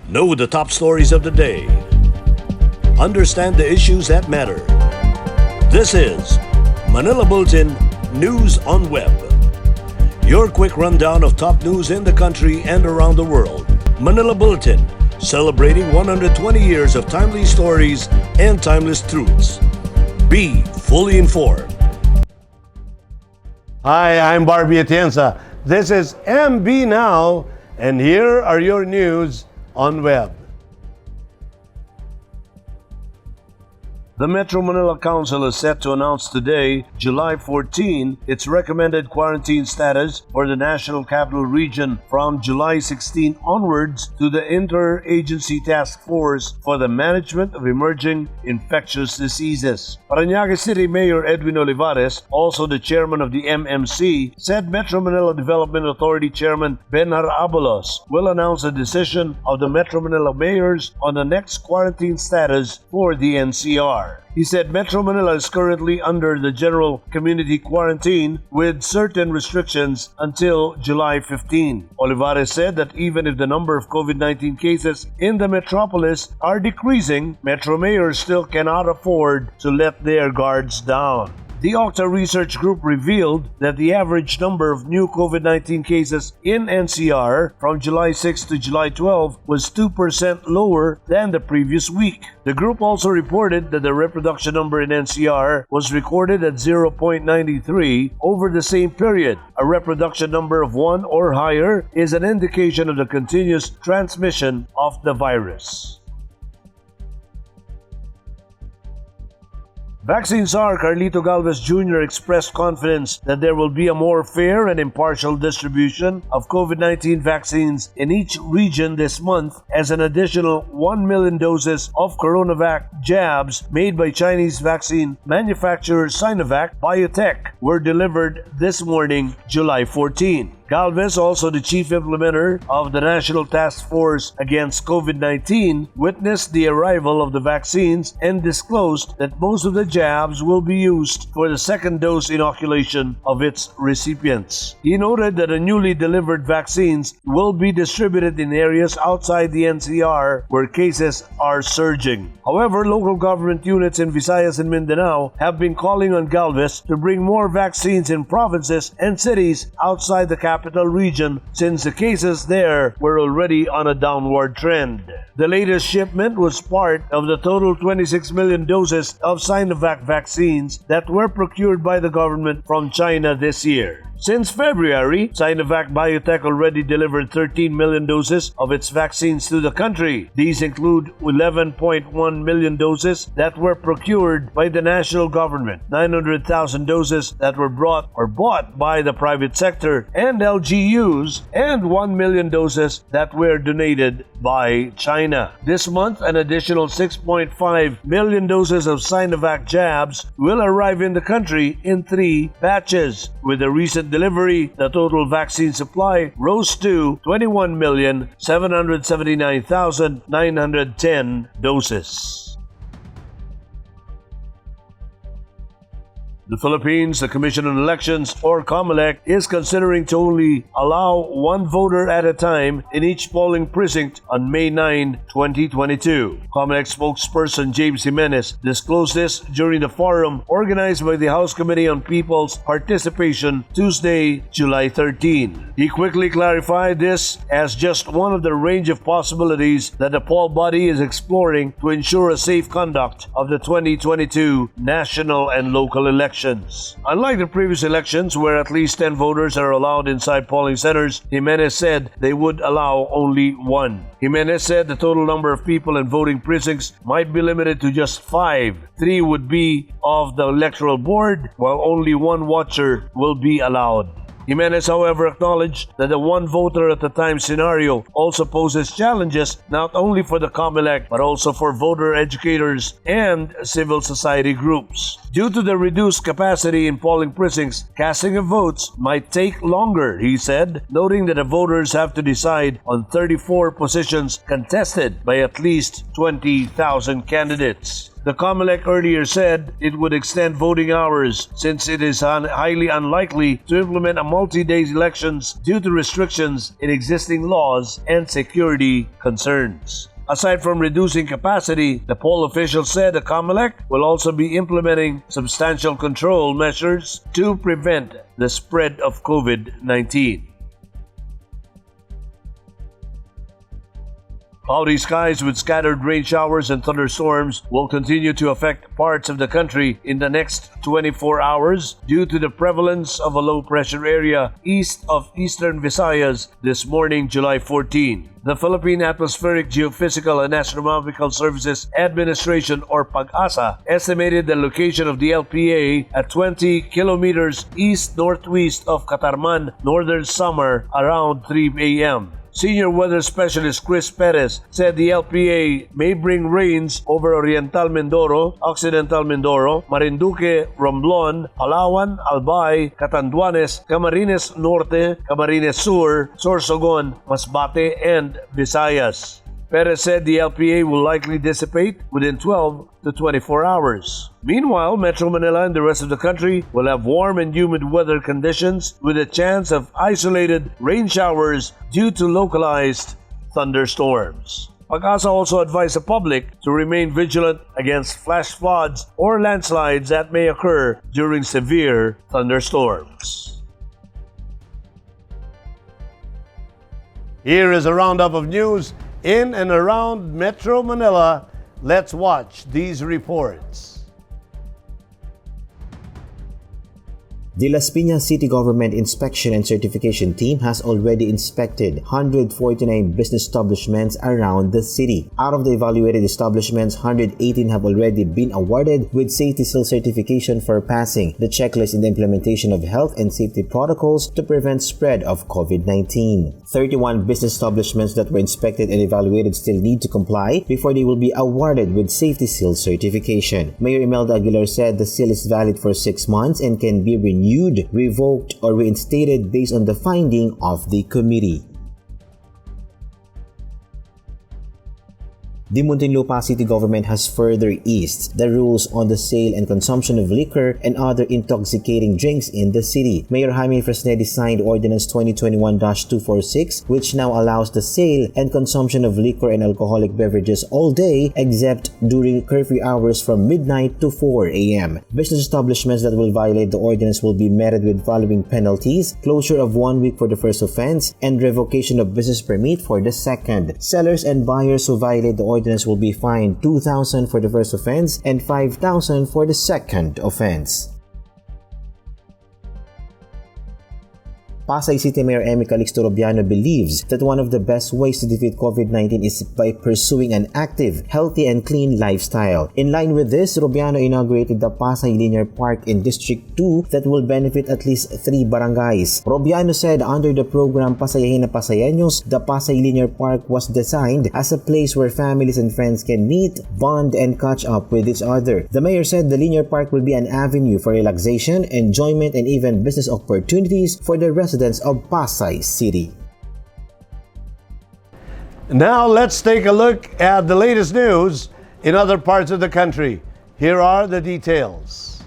Know the top stories of the day. Understand the issues that matter. This is Manila Bulletin News on Web. Your quick rundown of top news in the country and around the world. Manila Bulletin, celebrating 120 years of timely stories and timeless truths. Be fully informed. Hi, I'm Barbie Atienza. This is MB Now, and here are your news on web. The Metro Manila Council is set to announce today, July 14, its recommended quarantine status for the National Capital Region from July 16 onwards to the Interagency Task Force for the Management of Emerging Infectious Diseases. Piñas City Mayor Edwin Olivares, also the chairman of the MMC, said Metro Manila Development Authority Chairman Benhar Abalos will announce a decision of the Metro Manila mayors on the next quarantine status for the NCR. He said Metro Manila is currently under the general community quarantine with certain restrictions until July 15. Olivares said that even if the number of COVID-19 cases in the metropolis are decreasing, Metro mayors still cannot afford to let their guards down. The Octa Research Group revealed that the average number of new COVID-19 cases in NCR from July 6 to July 12 was 2% lower than the previous week. The group also reported that the reproduction number in NCR was recorded at 0.93 over the same period. A reproduction number of 1 or higher is an indication of the continuous transmission of the virus. Vaccine czar Carlito Galvez Jr. expressed confidence that there will be a more fair and impartial distribution of COVID-19 vaccines in each region this month as an additional 1 million doses of Coronavac jabs made by Chinese vaccine manufacturer Sinovac Biotech were delivered this morning, July 14. Galvez, also the chief implementer of the National Task Force Against COVID-19, witnessed the arrival of the vaccines and disclosed that most of the jabs will be used for the second dose inoculation of its recipients. He noted that the newly delivered vaccines will be distributed in areas outside the NCR where cases are surging. However, local government units in Visayas and Mindanao have been calling on Galvez to bring more vaccines in provinces and cities outside the capital region since the cases there were already on a downward trend. The latest shipment was part of the total 26 million doses of Sinovac vaccines that were procured by the government from China this year. Since February, Sinovac Biotech already delivered 13 million doses of its vaccines to the country. These include 11.1 million doses that were procured by the national government, 900,000 doses that were bought by the private sector and LGUs, and 1 million doses that were donated by China. This month, an additional 6.5 million doses of Sinovac jabs will arrive in the country in 3 batches. With the recent delivery, the total vaccine supply rose to 21,779,910 doses. The Philippines, the Commission on Elections, or COMELEC, is considering to only allow one voter at a time in each polling precinct on May 9, 2022. COMELEC spokesperson James Jimenez disclosed this during the forum organized by the House Committee on People's Participation Tuesday, July 13. He quickly clarified this as just one of the range of possibilities that the poll body is exploring to ensure a safe conduct of the 2022 national and local elections. Unlike the previous elections where at least 10 voters are allowed inside polling centers, Jimenez said they would allow only 1. Jimenez said the total number of people in voting precincts might be limited to just 5. 3 would be of the electoral board, while only 1 watcher will be allowed. Jimenez, however, acknowledged that the one voter at a time scenario also poses challenges not only for the COMELEC but also for voter educators and civil society groups. Due to the reduced capacity in polling precincts, casting of votes might take longer, he said, noting that the voters have to decide on 34 positions contested by at least 20,000 candidates. The COMELEC earlier said it would extend voting hours since it is highly unlikely to implement a multi-day elections due to restrictions in existing laws and security concerns. Aside from reducing capacity, the poll official said the COMELEC will also be implementing substantial control measures to prevent the spread of COVID-19. Cloudy skies with scattered rain showers and thunderstorms will continue to affect parts of the country in the next 24 hours due to the prevalence of a low-pressure area east of eastern Visayas this morning, July 14. The Philippine Atmospheric, Geophysical and Astronomical Services Administration, or PAGASA, estimated the location of the LPA at 20 kilometers east-northwest of Catarman, northern Samar, around 3 a.m. Senior weather specialist Chris Perez said the LPA may bring rains over Oriental Mindoro, Occidental Mindoro, Marinduque, Romblon, Palawan, Albay, Catanduanes, Camarines Norte, Camarines Sur, Sorsogon, Masbate, and Visayas. Perez said the LPA will likely dissipate within 12 to 24 hours. Meanwhile, Metro Manila and the rest of the country will have warm and humid weather conditions with a chance of isolated rain showers due to localized thunderstorms. PAGASA also advised the public to remain vigilant against flash floods or landslides that may occur during severe thunderstorms. Here is a roundup of news in and around Metro Manila. Let's watch these reports. The Las Piñas City Government Inspection and Certification Team has already inspected 149 business establishments around the city. Out of the evaluated establishments, 118 have already been awarded with Safety Seal certification for passing the checklist in the implementation of health and safety protocols to prevent spread of COVID-19. 31 business establishments that were inspected and evaluated still need to comply before they will be awarded with Safety Seal certification. Mayor Imelda Aguilar said the seal is valid for 6 months and can be renewed, revoked, or reinstated based on the finding of the committee. The Muntinlupa City Government has further eased the rules on the sale and consumption of liquor and other intoxicating drinks in the city. Mayor Jaime Fresnedi signed Ordinance 2021-246, which now allows the sale and consumption of liquor and alcoholic beverages all day except during curfew hours from midnight to 4 a.m. Business establishments that will violate the ordinance will be meted with following penalties: closure of 1 week for the first offense and revocation of business permit for the second. Sellers and buyers who violate the ordinance will be fined 2,000 for the first offense and 5,000 for the second offense. Pasay City Mayor Emmy Calixto Robiano believes that one of the best ways to defeat COVID-19 is by pursuing an active, healthy, and clean lifestyle. In line with this, Robiano inaugurated the Pasay Linear Park in District 2 that will benefit at least 3 barangays. Robiano said under the program Pasayahin na Pasayeños, the Pasay Linear Park was designed as a place where families and friends can meet, bond, and catch up with each other. The mayor said the Linear Park will be an avenue for relaxation, enjoyment, and even business opportunities for the residents of Pasay City. Now let's take a look at the latest news in other parts of the country. Here are the details.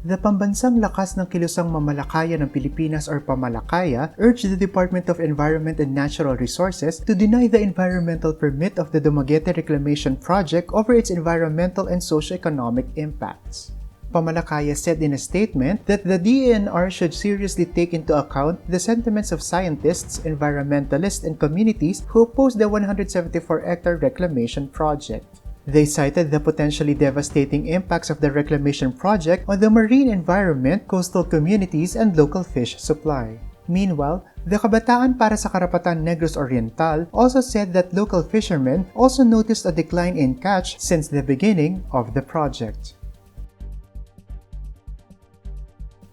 The Pambansang Lakas ng Kilusang Mamalakaya ng Pilipinas or Pamalakaya urged the Department of Environment and Natural Resources to deny the environmental permit of the Dumaguete Reclamation Project over its environmental and socio-economic impacts. Pamalakaya said in a statement that the DENR should seriously take into account the sentiments of scientists, environmentalists, and communities who oppose the 174-hectare reclamation project. They cited the potentially devastating impacts of the reclamation project on the marine environment, coastal communities, and local fish supply. Meanwhile, the Kabataan para sa Karapatan Negros Oriental also said that local fishermen also noticed a decline in catch since the beginning of the project.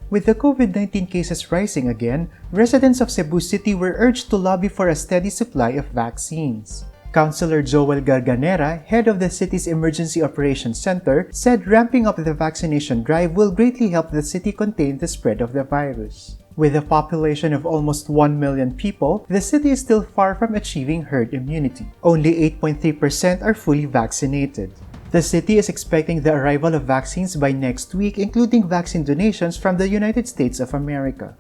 With the COVID-19 cases rising again, residents of Cebu City were urged to lobby for a steady supply of vaccines. Councilor Joel Garganera, head of the city's Emergency Operations Center, said ramping up the vaccination drive will greatly help the city contain the spread of the virus. With a population of almost 1 million people, the city is still far from achieving herd immunity. Only 8.3% are fully vaccinated. The city is expecting the arrival of vaccines by next week, including vaccine donations from the United States of America.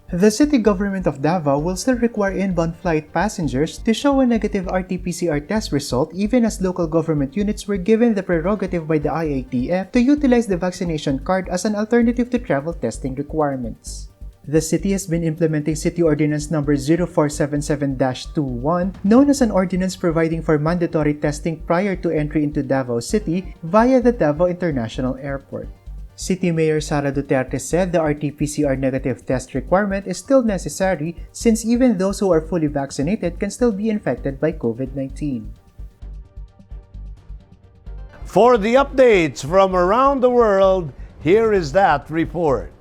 The city government of Davao will still require inbound flight passengers to show a negative RT-PCR test result even as local government units were given the prerogative by the IATF to utilize the vaccination card as an alternative to travel testing requirements. The city has been implementing City Ordinance No. 0477-21, known as an ordinance providing for mandatory testing prior to entry into Davao City via the Davao International Airport. City Mayor Sara Duterte said the RT-PCR negative test requirement is still necessary since even those who are fully vaccinated can still be infected by COVID-19. For the updates from around the world, here is that report.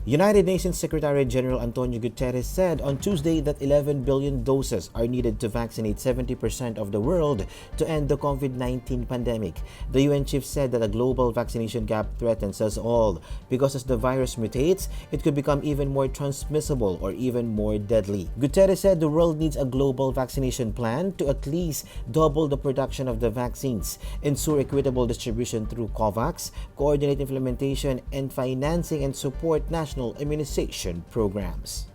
United Nations Secretary-General Antonio Guterres said on Tuesday that 11 billion doses are needed to vaccinate 70% of the world to end the COVID-19 pandemic. The UN chief said that a global vaccination gap threatens us all because as the virus mutates, it could become even more transmissible or even more deadly. Guterres said the world needs a global vaccination plan to at least double the production of the vaccines, ensure equitable distribution through COVAX, coordinate implementation and financing, and support national immunization programs.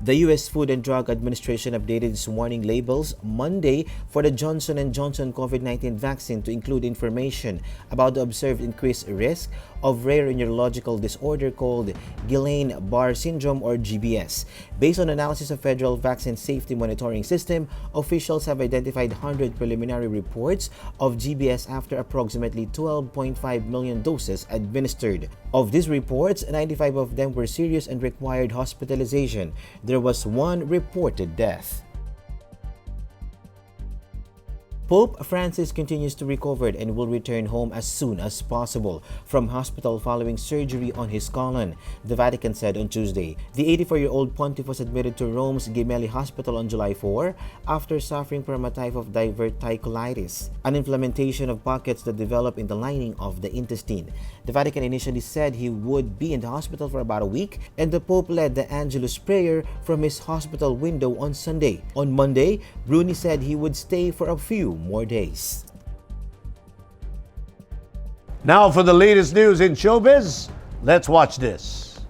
The U.S. Food and Drug Administration updated its warning labels Monday for the Johnson & Johnson COVID-19 vaccine to include information about the observed increased risk of rare neurological disorder called Guillain-Barré syndrome or GBS. Based on analysis of Federal Vaccine Safety Monitoring System, officials have identified 100 preliminary reports of GBS after approximately 12.5 million doses administered. Of these reports, 95 of them were serious and required hospitalization. There was one reported death. Pope Francis continues to recover and will return home as soon as possible from hospital following surgery on his colon, the Vatican said on Tuesday. The 84-year-old pontiff was admitted to Rome's Gemelli Hospital on July 4 after suffering from a type of diverticulitis, an inflammation of pockets that develop in the lining of the intestine. The Vatican initially said he would be in the hospital for about a week, and the Pope led the Angelus prayer from his hospital window on Sunday. On Monday, Bruni said he would stay for a few more days. Now for the latest news in showbiz, let's watch this.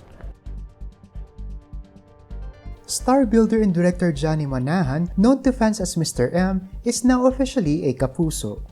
Star builder and director Johnny Manahan, known to fans as Mr. M, is now officially a kapuso.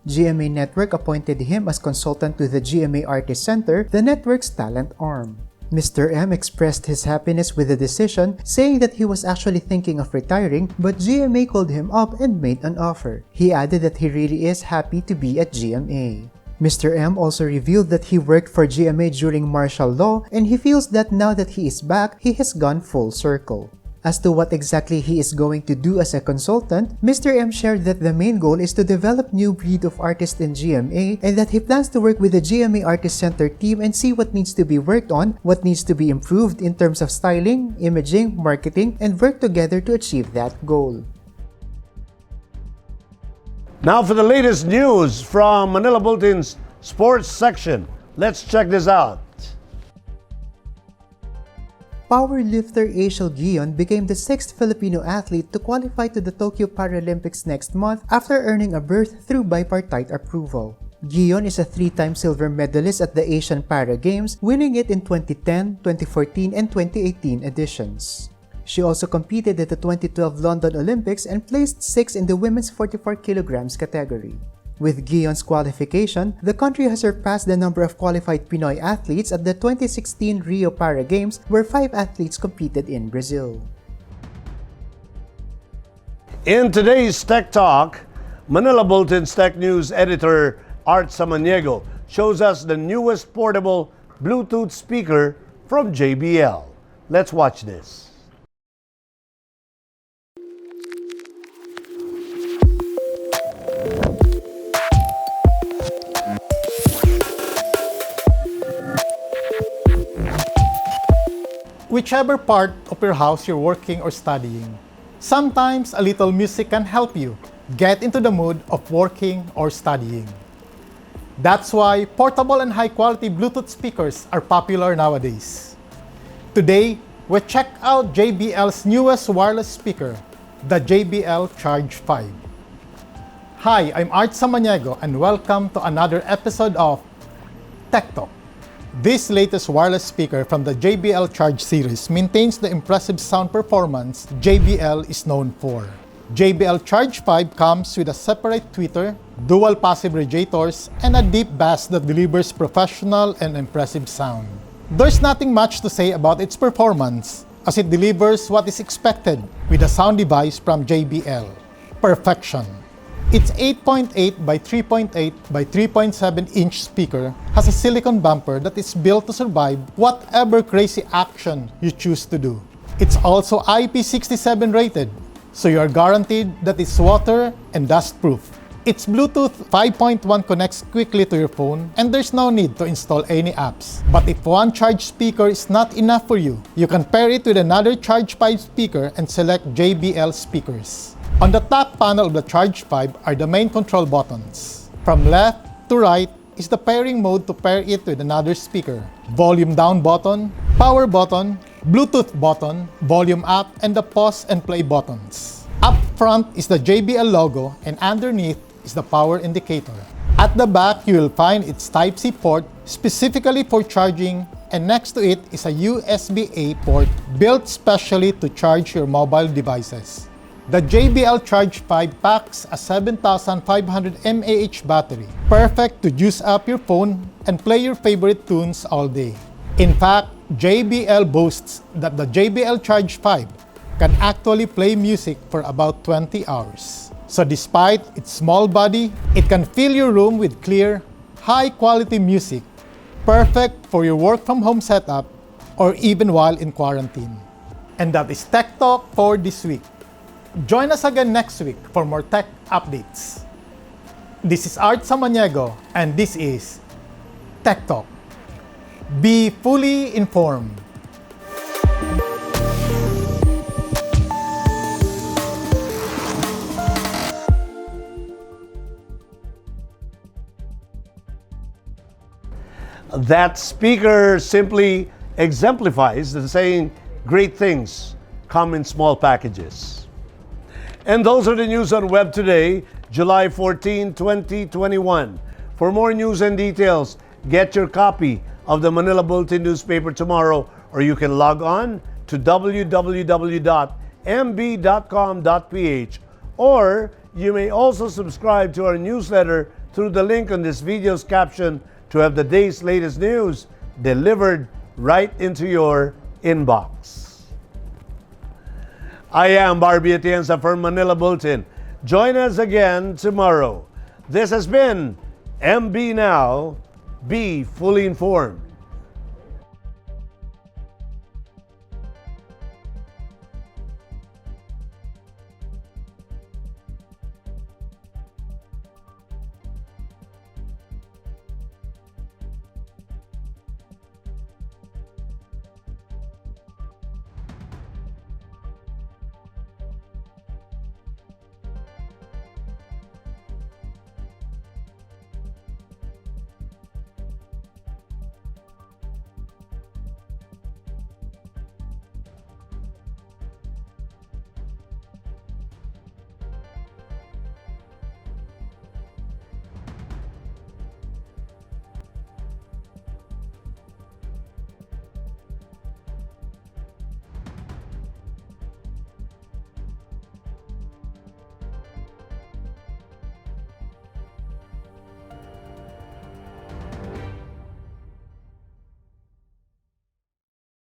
GMA Network appointed him as consultant to the GMA Artist Center, the network's talent arm. Mr. M expressed his happiness with the decision, saying that he was actually thinking of retiring, but GMA called him up and made an offer. He added that he really is happy to be at GMA. Mr. M also revealed that he worked for GMA during martial law, and he feels that now that he is back, he has gone full circle. As to what exactly he is going to do as a consultant, Mr. M shared that the main goal is to develop new breed of artists in GMA and that he plans to work with the GMA Artist Center team and see what needs to be worked on, what needs to be improved in terms of styling, imaging, marketing, and work together to achieve that goal. Now for the latest news from Manila Bulletin's sports section. Let's check this out. Powerlifter Achele Guion became the 6th Filipino athlete to qualify to the Tokyo Paralympics next month after earning a berth through bipartite approval. Guion is a 3-time silver medalist at the Asian Para Games, winning it in 2010, 2014, and 2018 editions. She also competed at the 2012 London Olympics and placed 6th in the women's 44 kilograms category. With Guion's qualification, the country has surpassed the number of qualified Pinoy athletes at the 2016 Rio Para Games, where 5 athletes competed in Brazil. In today's Tech Talk, Manila Bulletin's Tech News editor Art Samaniego shows us the newest portable Bluetooth speaker from JBL. Let's watch this. Whichever part of your house you're working or studying, sometimes a little music can help you get into the mood of working or studying. That's why portable and high-quality Bluetooth speakers are popular nowadays. Today, we check out JBL's newest wireless speaker, the JBL Charge 5. Hi, I'm Art Samaniego and welcome to another episode of Tech Talk. This latest wireless speaker from the JBL Charge series maintains the impressive sound performance JBL is known for. JBL Charge 5 comes with a separate tweeter, dual passive radiators, and a deep bass that delivers professional and impressive sound. There's nothing much to say about its performance, as it delivers what is expected with a sound device from JBL. Perfection. Its 8.8 by 3.8 by 3.7 inch speaker has a silicone bumper that is built to survive whatever crazy action you choose to do. It's also IP67 rated, so you are guaranteed that it's water and dust proof. Its Bluetooth 5.1 connects quickly to your phone and there's no need to install any apps. But if one Charge speaker is not enough for you, you can pair it with another Charge 5 speaker and select JBL speakers. On the top panel of the Charge 5 are the main control buttons. From left to right is the pairing mode to pair it with another speaker. Volume down button, power button, Bluetooth button, volume up, and the pause and play buttons. Up front is the JBL logo and underneath is the power indicator. At the back, you will find its Type-C port specifically for charging, and next to it is a USB-A port built specially to charge your mobile devices. The JBL Charge 5 packs a 7,500 mAh battery, perfect to juice up your phone and play your favorite tunes all day. In fact, JBL boasts that the JBL Charge 5 can actually play music for about 20 hours. So despite its small body, it can fill your room with clear, high-quality music, perfect for your work-from-home setup or even while in quarantine. And that is Tech Talk for this week. Join us again next week for more tech updates. This is Art Samaniego and this is Tech Talk. Be fully informed. That speaker simply exemplifies the saying, great things come in small packages. And those are the news on web today, July 14, 2021. For more news and details, get your copy of the Manila Bulletin newspaper tomorrow, or you can log on to www.mb.com.ph, or you may also subscribe to our newsletter through the link on this video's caption to have the day's latest news delivered right into your inbox. I am Barbie Atienza from Manila Bulletin. Join us again tomorrow. This has been MB Now. Be fully informed.